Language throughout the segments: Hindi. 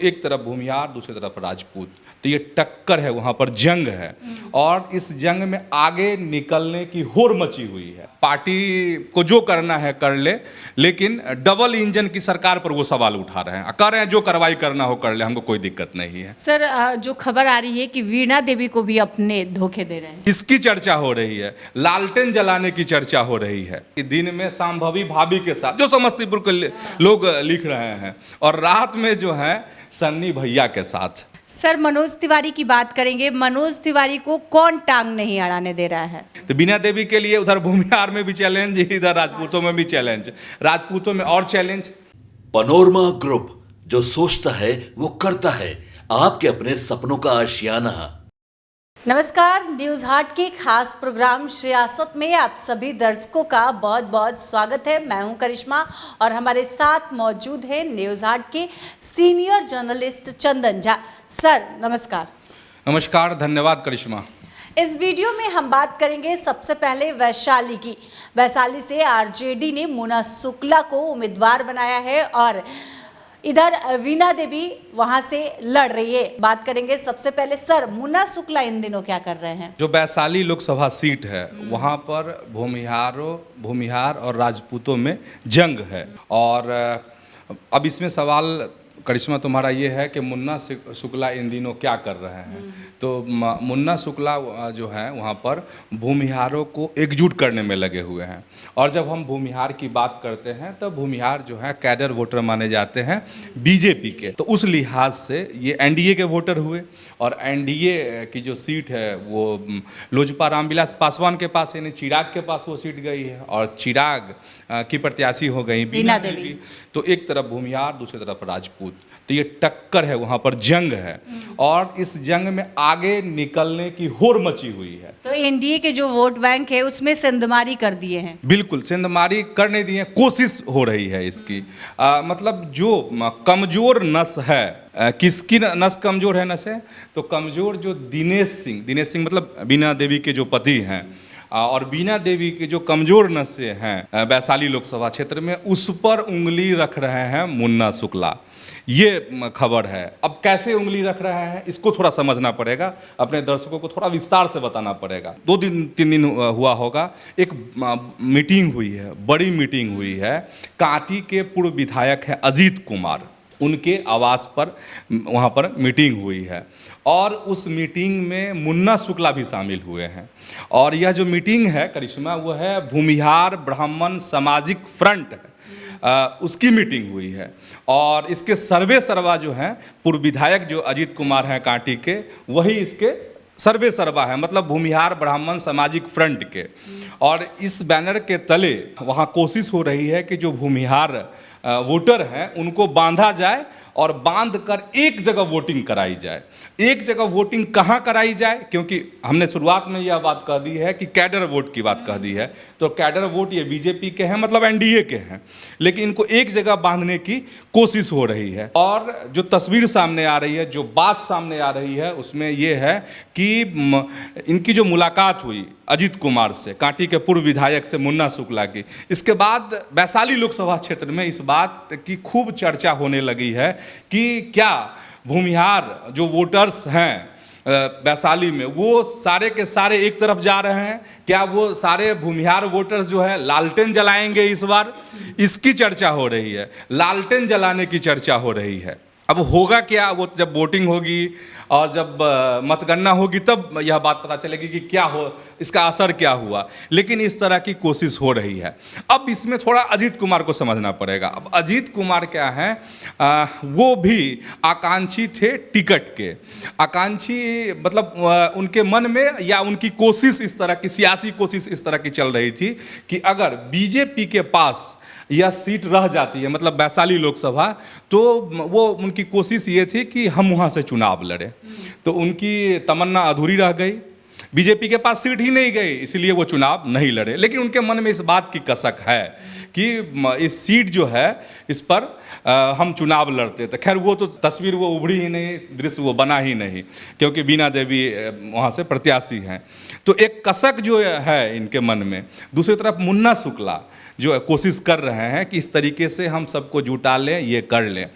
एक तरफ भूमिहार, दूसरी तरफ राजपूत, तो ये टक्कर है, वहाँ पर जंग है और इस जंग में आगे निकलने की होड़ मची हुई है। पार्टी को जो करना है कर ले, लेकिन डबल इंजन की सरकार पर वो सवाल उठा रहे हैं, कह रहे हैं जो कार्रवाई करना हो कर ले, हमको कोई दिक्कत नहीं है। सर, जो खबर आ रही है कि वीणा देवी को भी अपने धोखे दे रहे हैं, इसकी चर्चा हो रही है, लालटेन जलाने की चर्चा हो रही है कि दिन में सांभवी भाभी के साथ, जो समस्तीपुर के लोग लिख रहे हैं, और रात में जो है सन्नी भैया के साथ। सर, मनोज तिवारी की बात करेंगे। मनोज तिवारी को कौन टांग नहीं अड़ाने दे रहा है? तो वीणा देवी के लिए उधर भूमिहार में भी चैलेंज, इधर राजपूतों में भी चैलेंज, राजपूतों में और चैलेंज। पनोरमा ग्रुप, जो सोचता है वो करता है, आपके अपने सपनों का आशियाना। नमस्कार, न्यूज हाट के खास प्रोग्राम सियासत में आप सभी दर्शकों का बहुत बहुत स्वागत है। मैं हूं करिश्मा और हमारे साथ मौजूद है न्यूज हाट के senior journalist Chandan Jha. Sir नमस्कार। नमस्कार, धन्यवाद करिश्मा। इस वीडियो में हम बात करेंगे सबसे पहले वैशाली की। वैशाली से आरजेडी ने मुन्ना शुक्ला को उम्मीदवार बनाया है और इधर वीणा देवी वहां से लड़ रही है। बात करेंगे सबसे पहले, सर मुन्ना शुक्ला इन दिनों क्या कर रहे हैं? जो वैशाली लोकसभा सीट है वहाँ पर भूमिहार और राजपूतों में जंग है, और अब इसमें सवाल करिश्मा तुम्हारा ये है कि मुन्ना शुक्ला इन दिनों क्या कर रहे हैं। तो मुन्ना शुक्ला जो है वहाँ पर भूमिहारों को एकजुट करने में लगे हुए हैं, और जब हम भूमिहार की बात करते हैं तो भूमिहार जो है कैडर वोटर माने जाते हैं बीजेपी के, तो उस लिहाज से ये एनडीए के वोटर हुए, और एनडीए की जो सीट है वो लोजपा रामविलास पासवान के पास, यानी चिराग के पास वो सीट गई है, और चिराग की प्रत्याशी हो गई वीणा देवी। तो एक तरफ भूमिहार, दूसरी तरफ राजपूत, तो ये टक्कर है, वहाँ पर जंग है, और इस जंग में आगे निकलने की होड़ मची हुई है। तो एनडीए के जो वोट बैंक है उसमें सेंधमारी कर दिए हैं। बिल्कुल, सेंधमारी कर नहीं दिए, कोशिश हो रही है इसकी। मतलब जो कमजोर नस है, किसकी नस कमजोर है? नस है तो कमजोर जो दिनेश सिंह मतलब वीणा देवी के जो पति हैं, और वीणा देवी के जो कमजोर नसें हैं वैशाली लोकसभा क्षेत्र में, उस पर उंगली रख रहे हैं मुन्ना शुक्ला, ये खबर है। अब कैसे उंगली रख रहे हैं इसको थोड़ा समझना पड़ेगा, अपने दर्शकों को थोड़ा विस्तार से बताना पड़ेगा। 2-3 दिन हुआ होगा, एक मीटिंग हुई है, बड़ी मीटिंग हुई है। कांटी के पूर्व विधायक हैं अजीत कुमार, उनके आवास पर वहाँ पर मीटिंग हुई है, और उस मीटिंग में मुन्ना शुक्ला भी शामिल हुए हैं। और यह जो मीटिंग है करिश्मा, वो है भूमिहार ब्राह्मण सामाजिक फ्रंट है, उसकी मीटिंग हुई है, और इसके सर्वा जो हैं पूर्व विधायक जो अजीत कुमार हैं कांटी के, वही इसके सर्वा है, मतलब भूमिहार ब्राह्मण सामाजिक फ्रंट के। और इस बैनर के तले वहाँ कोशिश हो रही है कि जो भूमिहार वोटर हैं उनको बांधा जाए, और बांध कर एक जगह वोटिंग कराई जाए। एक जगह वोटिंग कहाँ कराई जाए, क्योंकि हमने शुरुआत में यह बात कह दी है कि कैडर वोट की बात कह दी है, तो कैडर वोट ये बीजेपी के हैं, मतलब एनडीए के हैं, लेकिन इनको एक जगह बांधने की कोशिश हो रही है। और जो तस्वीर सामने आ रही है, जो बात सामने आ रही है, उसमें ये है कि इनकी जो मुलाकात हुई अजीत कुमार से, कांटी के पूर्व विधायक से मुन्ना शुक्ला की, इसके बाद वैशाली लोकसभा क्षेत्र में इस बात की खूब चर्चा होने लगी है कि क्या भूमिहार जो वोटर्स हैं वैशाली में, वो सारे के सारे एक तरफ जा रहे हैं? क्या वो सारे भूमिहार वोटर्स जो है लालटेन जलाएंगे इस बार? इसकी चर्चा हो रही है, लालटेन जलाने की चर्चा हो रही है। अब होगा क्या, वो जब वोटिंग होगी और जब मतगणना होगी तब यह बात पता चलेगी कि क्या हो, इसका असर क्या हुआ। लेकिन इस तरह की कोशिश हो रही है। अब इसमें थोड़ा अजीत कुमार को समझना पड़ेगा। अब अजीत कुमार क्या हैं, वो भी आकांक्षी थे टिकट के, आकांक्षी मतलब उनके मन में, या उनकी कोशिश इस तरह की, सियासी कोशिश इस तरह की चल रही थी कि अगर बीजेपी के पास यह सीट रह जाती है, मतलब वैशाली लोकसभा, तो वो उनकी कोशिश ये थी कि हम वहाँ से चुनाव लड़ें। तो उनकी तमन्ना अधूरी रह गई, बीजेपी के पास सीट ही नहीं गई, इसलिए वो चुनाव नहीं लड़े। लेकिन उनके मन में इस बात की कसक है कि इस सीट जो है इस पर हम चुनाव लड़ते। तो खैर वो तो तस्वीर वो उभरी ही नहीं, दृश्य वो बना ही नहीं, क्योंकि वीणा देवी वहाँ से प्रत्याशी हैं। तो एक कसक जो है इनके मन में। दूसरी तरफ मुन्ना शुक्ला जो कोशिश कर रहे हैं कि इस तरीके से हम सबको जुटा लें, ये कर लें।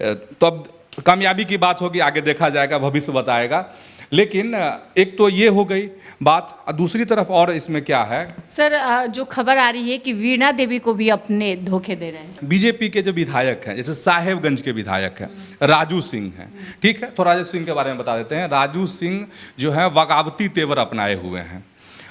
तो अब कामयाबी की बात होगी, आगे देखा जाएगा, भविष्य बताएगा। लेकिन एक तो ये हो गई बात। दूसरी तरफ और इसमें क्या है सर, जो खबर आ रही है कि वीणा देवी को भी अपने धोखे दे रहे हैं। बीजेपी के जो विधायक हैं, जैसे साहेबगंज के विधायक हैं राजू सिंह हैं, ठीक है, तो राजू सिंह के बारे में बता देते हैं। राजू सिंह जो है बगावती तेवर अपनाए हुए हैं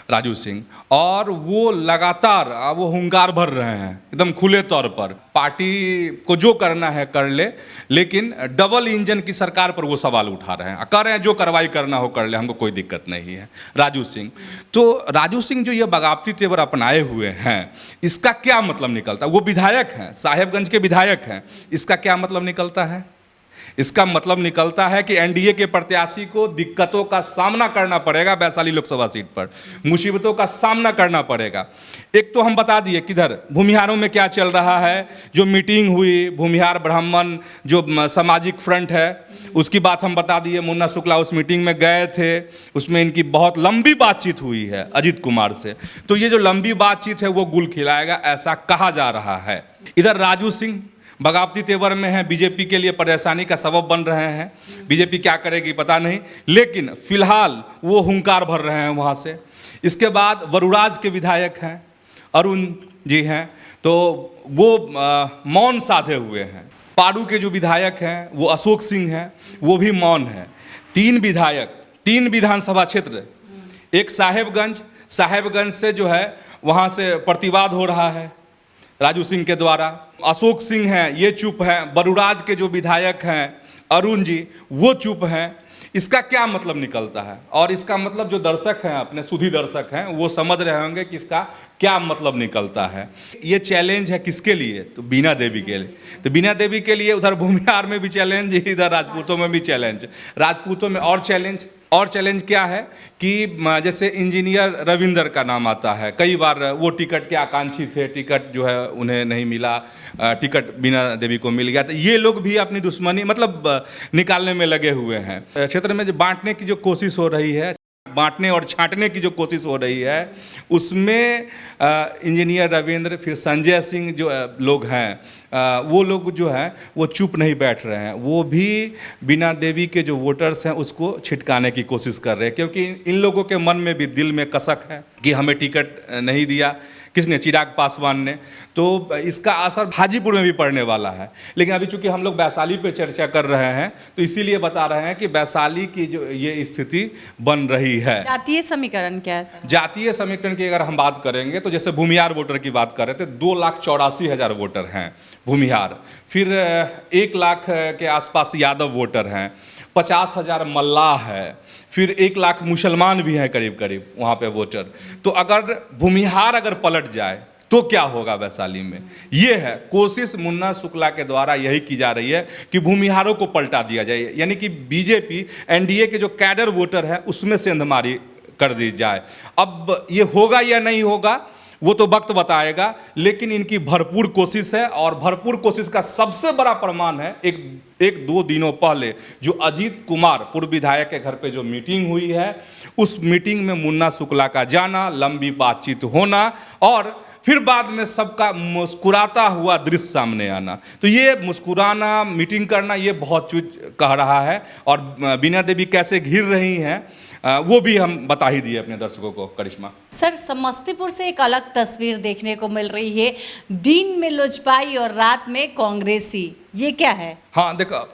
राजू सिंह, और वो लगातार वो हुंकार भर रहे हैं एकदम खुले तौर पर, पार्टी को जो करना है कर ले, लेकिन डबल इंजन की सरकार पर वो सवाल उठा रहे हैं, कर रहे हैं जो कार्रवाई करना हो कर ले, हमको कोई दिक्कत नहीं है। राजू सिंह, तो राजू सिंह जो ये बगावती तेवर अपनाए हुए हैं, इसका क्या मतलब निकलता है? वो विधायक हैं, साहेबगंज के विधायक हैं, इसका क्या मतलब निकलता है? इसका मतलब निकलता है कि एनडीए के प्रत्याशी को दिक्कतों का सामना करना पड़ेगा, वैशाली लोकसभा सीट पर मुसीबतों का सामना करना पड़ेगा। एक तो हम बता दिए किधर भूमिहारों में क्या चल रहा है, जो मीटिंग हुई भूमिहार ब्राह्मण जो सामाजिक फ्रंट है उसकी बात हम बता दिए। मुन्ना शुक्ला उस मीटिंग में गए थे, उसमें इनकी बहुत लंबी बातचीत हुई है अजीत कुमार से, तो ये जो लंबी बातचीत है वो गुल खिलाएगा, ऐसा कहा जा रहा है। इधर राजू सिंह बगावती तेवर में हैं, बीजेपी के लिए परेशानी का सबब बन रहे हैं। बीजेपी क्या करेगी पता नहीं, लेकिन फिलहाल वो हुंकार भर रहे हैं वहाँ से। इसके बाद वरुराज के विधायक हैं अरुण जी हैं, तो वो मौन साधे हुए हैं। पारू के जो विधायक हैं वो अशोक सिंह हैं, वो भी मौन हैं। 3 विधायक 3 विधानसभा क्षेत्र, एक साहेबगंज से जो है वहाँ से प्रतिवाद हो रहा है राजू सिंह के द्वारा। अशोक सिंह हैं, ये चुप हैं। बरुराज के जो विधायक हैं अरुण जी, वो चुप हैं। इसका क्या मतलब निकलता है? और इसका मतलब जो दर्शक हैं, अपने सुधी दर्शक हैं, वो समझ रहे होंगे कि इसका क्या मतलब निकलता है। ये चैलेंज है किसके लिए? तो बीना देवी के लिए। तो बीना देवी के लिए उधर भूमिहार में भी चैलेंज, इधर राजपूतों में भी चैलेंज। राजपूतों में और चैलेंज क्या है कि जैसे इंजीनियर रविंदर का नाम आता है, कई बार वो टिकट के आकांक्षी थे, टिकट जो है उन्हें नहीं मिला, टिकट बीना देवी को मिल गया। तो ये लोग भी अपनी दुश्मनी मतलब निकालने में लगे हुए हैं। क्षेत्र में जो बांटने की जो कोशिश हो रही है, बांटने और छांटने की जो कोशिश हो रही है, उसमें इंजीनियर रविंद्र, फिर संजय सिंह जो लोग हैं, वो लोग जो हैं वो चुप नहीं बैठ रहे हैं। वो भी बीना देवी के जो वोटर्स हैं उसको छिटकाने की कोशिश कर रहे हैं, क्योंकि इन लोगों के मन में भी दिल में कसक है कि हमें टिकट नहीं दिया, किसने? चिराग पासवान ने। तो इसका असर हाजीपुर में भी पड़ने वाला है। लेकिन अभी चूंकि हम लोग वैशाली पे चर्चा कर रहे हैं, तो इसीलिए बता रहे हैं कि वैशाली की जो ये स्थिति बन रही है। जातीय समीकरण क्या है सर? जातीय समीकरण की अगर हम बात करेंगे तो जैसे भूमिहार वोटर की बात कर रहे थे, 2,84,000 वोटर हैं भूमिहार, फिर 1 लाख के आसपास यादव वोटर हैं, 50,000 मल्लाह है, फिर 1 लाख मुसलमान भी हैं करीब वहाँ पे वोटर। तो अगर भूमिहार अगर पलट जाए तो क्या होगा वैशाली में? ये है कोशिश मुन्ना शुक्ला के द्वारा, यही की जा रही है कि भूमिहारों को पलटा दिया जाए, यानी कि बीजेपी एनडीए के जो कैडर वोटर है उसमें सेंधमारी कर दी जाए। अब ये होगा या नहीं होगा वो तो वक्त बताएगा, लेकिन इनकी भरपूर कोशिश है। और भरपूर कोशिश का सबसे बड़ा प्रमाण है एक 2 दिनों पहले जो अजीत कुमार पूर्व विधायक के घर पे जो मीटिंग हुई है, उस मीटिंग में मुन्ना शुक्ला का जाना, लंबी बातचीत होना और फिर बाद में सबका मुस्कुराता हुआ दृश्य सामने आना। तो ये मुस्कुराना, मीटिंग करना, ये बहुत चीज कह रहा है। और बीना देवी कैसे घिर रही हैं वो भी हम बता ही दिए अपने दर्शकों को। करिश्मा सर, समस्तीपुर से एक अलग तस्वीर देखने को मिल रही है, दिन में लोजपाई और रात में कांग्रेसी, ये क्या है? हाँ देखो,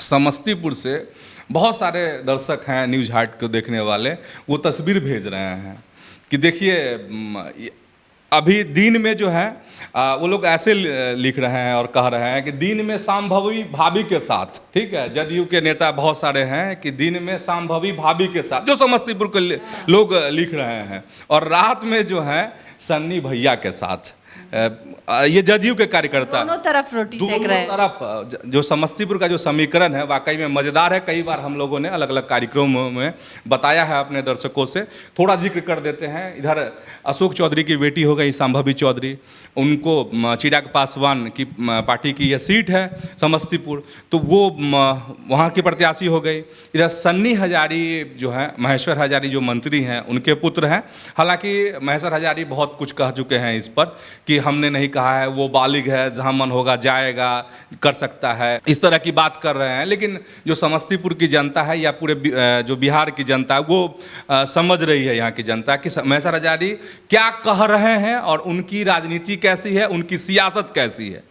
समस्तीपुर से बहुत सारे दर्शक हैं न्यूज़ हाट को देखने वाले, वो तस्वीर भेज रहे हैं कि देखिए अभी दिन में जो है वो लोग ऐसे लिख रहे हैं और कह रहे हैं कि दिन में संभवी भाभी के साथ, ठीक है, जदयू के नेता बहुत सारे हैं कि दिन में संभवी भाभी के साथ, जो समस्तीपुर के लोग लिख रहे हैं, और रात में जो है सन्नी भैया के साथ। ये जदयू के कार्यकर्ता दोनों तरफ रोटी सेक रहे हैं। तरफ जो समस्तीपुर का जो समीकरण है वाकई में मज़ेदार है। कई बार हम लोगों ने अलग अलग कार्यक्रमों में बताया है अपने दर्शकों से, थोड़ा जिक्र कर देते हैं। इधर अशोक चौधरी की बेटी हो गई संभवी चौधरी, उनको चिराग पासवान की पार्टी की यह सीट है समस्तीपुर, तो वो वहाँ की प्रत्याशी हो गई। इधर सन्नी हजारी जो है, महेश्वर हजारी जो मंत्री हैं, उनके पुत्र हैं। हालांकि महेश्वर हजारी बहुत कुछ कह चुके हैं इस पर कि कि हमने नहीं कहा है, वो बालिग है, जहाँ मन होगा जाएगा, कर सकता है, इस तरह की बात कर रहे हैं। लेकिन जो समस्तीपुर की जनता है या पूरे जो बिहार की जनता है वो समझ रही है, यहाँ की जनता कि मैसार हजारी क्या कह रहे हैं और उनकी राजनीति कैसी है, उनकी सियासत कैसी है।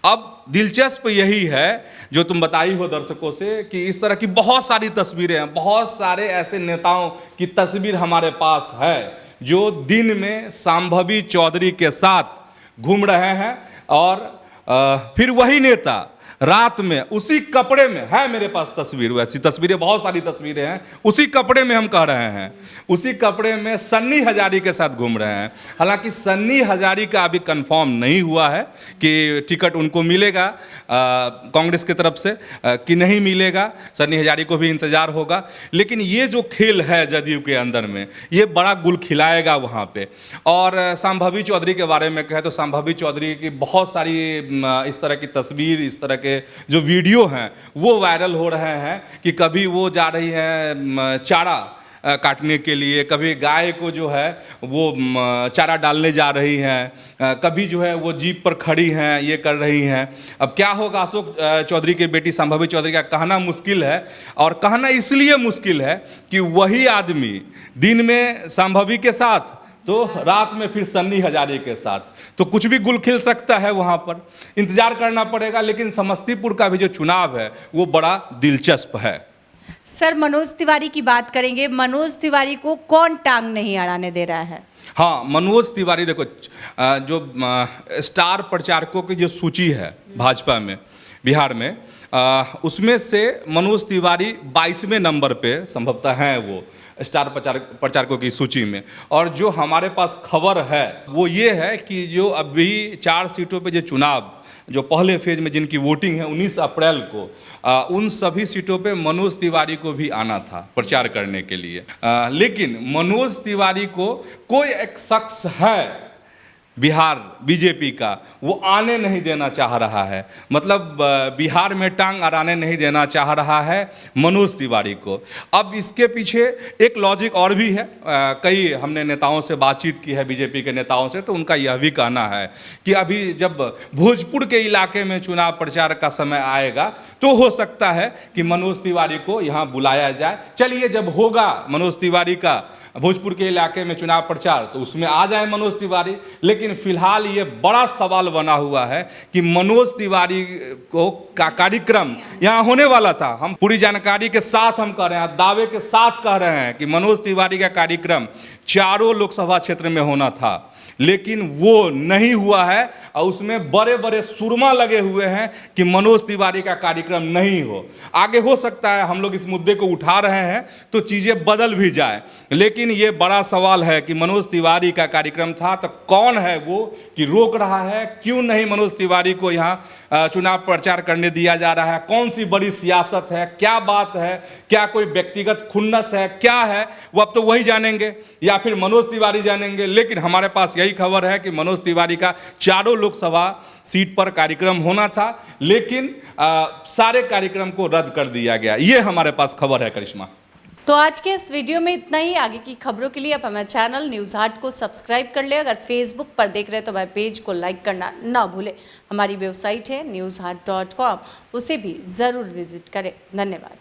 अब दिलचस्प यही है जो तुम बताई हो दर्शकों से कि इस तरह की बहुत सारी तस्वीरें हैं, बहुत सारे ऐसे नेताओं की तस्वीर हमारे पास है जो दिन में संभवी चौधरी के साथ घूम रहे हैं और फिर वही नेता रात में उसी कपड़े में है। मेरे पास तस्वीर, वैसी तस्वीरें बहुत सारी तस्वीरें हैं, उसी कपड़े में हम कह रहे हैं, उसी कपड़े में सन्नी हजारी के साथ घूम रहे हैं। हालांकि सन्नी हजारी का अभी कंफर्म नहीं हुआ है कि टिकट उनको मिलेगा कांग्रेस की तरफ से कि नहीं मिलेगा, सन्नी हजारी को भी इंतजार होगा। लेकिन ये जो खेल है जदयू के अंदर में, ये बड़ा गुल खिलाएगा वहाँ पे। और संभवी चौधरी के बारे में कहें तो संभवी चौधरी की बहुत सारी इस तरह की तस्वीर, इस तरह जो वीडियो हैं वो वायरल हो रहे हैं कि कभी वो जा रही है चारा काटने के लिए, कभी गाय को जो है वो चारा डालने जा रही हैं, कभी जो है वो जीप पर खड़ी हैं, ये कर रही हैं। अब क्या होगा अशोक चौधरी की बेटी संभवी चौधरी का कहना मुश्किल है, और कहना इसलिए मुश्किल है कि वही आदमी दिन में संभवी के साथ तो रात में फिर सन्नी हजारे के साथ, तो कुछ भी गुल खिल सकता है वहाँ पर, इंतजार करना पड़ेगा। लेकिन समस्तीपुर का भी जो चुनाव है वो बड़ा दिलचस्प है। सर, मनोज तिवारी की बात करेंगे। मनोज तिवारी को कौन टांग नहीं अड़ाने दे रहा है? हाँ, मनोज तिवारी देखो, जो स्टार प्रचारकों की जो सूची है भाजपा में बिहार में, उसमें से मनोज तिवारी 22वें नंबर पे संभवतः हैं वो स्टार प्रचारकों की सूची में। और जो हमारे पास खबर है वो ये है कि जो अभी 4 सीटों पे जो चुनाव, जो पहले फेज में जिनकी वोटिंग है 19 अप्रैल को, उन सभी सीटों पे मनोज तिवारी को भी आना था प्रचार करने के लिए। लेकिन मनोज तिवारी को कोई एक शख्स है बिहार बीजेपी का, वो आने नहीं देना चाह रहा है, मतलब बिहार में टांग अड़ाने नहीं देना चाह रहा है मनोज तिवारी को। अब इसके पीछे एक लॉजिक और भी है। कई हमने नेताओं से बातचीत की है, बीजेपी के नेताओं से, तो उनका यह भी कहना है कि अभी जब भोजपुर के इलाके में चुनाव प्रचार का समय आएगा तो हो सकता है कि मनोज तिवारी को यहाँ बुलाया जाए। चलिए, जब होगा मनोज तिवारी का भोजपुर के इलाके में चुनाव प्रचार तो उसमें आ जाए मनोज तिवारी। लेकिन फिलहाल ये बड़ा सवाल बना हुआ है कि मनोज तिवारी को का कार्यक्रम यहाँ होने वाला था। हम पूरी जानकारी के साथ हम कह रहे हैं, दावे के साथ कह रहे हैं कि मनोज तिवारी का कार्यक्रम चारों लोकसभा क्षेत्र में होना था, लेकिन वो नहीं हुआ है। और उसमें बड़े बड़े सुरमा लगे हुए हैं कि मनोज तिवारी का कार्यक्रम नहीं हो। आगे हो सकता है हम लोग इस मुद्दे को उठा रहे हैं तो चीज़ें बदल भी जाए, लेकिन ये बड़ा सवाल है कि मनोज तिवारी का कार्यक्रम था तो कौन है वो कि रोक रहा है, क्यों नहीं मनोज तिवारी को यहाँ चुनाव प्रचार करने दिया जा रहा है, कौन सी बड़ी सियासत है, क्या बात है, क्या कोई व्यक्तिगत खुन्नस है, क्या है, वो अब तो वही जानेंगे या फिर मनोज तिवारी जानेंगे। लेकिन हमारे पास यही खबर है कि मनोज तिवारी का चारों लोकसभा सीट पर कार्यक्रम होना था, लेकिन सारे कार्यक्रम को रद्द कर दिया गया। ये हमारे पास खबर है करिश्मा। तो आज के इस वीडियो में इतना ही। आगे की खबरों के लिए आप हमारे चैनल न्यूज़ हाट को सब्सक्राइब कर ले। अगर फेसबुक पर देख रहे हैं तो हमारे पेज को लाइक करना ना भूलें। हमारी वेबसाइट है newshat.com, उसे भी ज़रूर विजिट करें। धन्यवाद।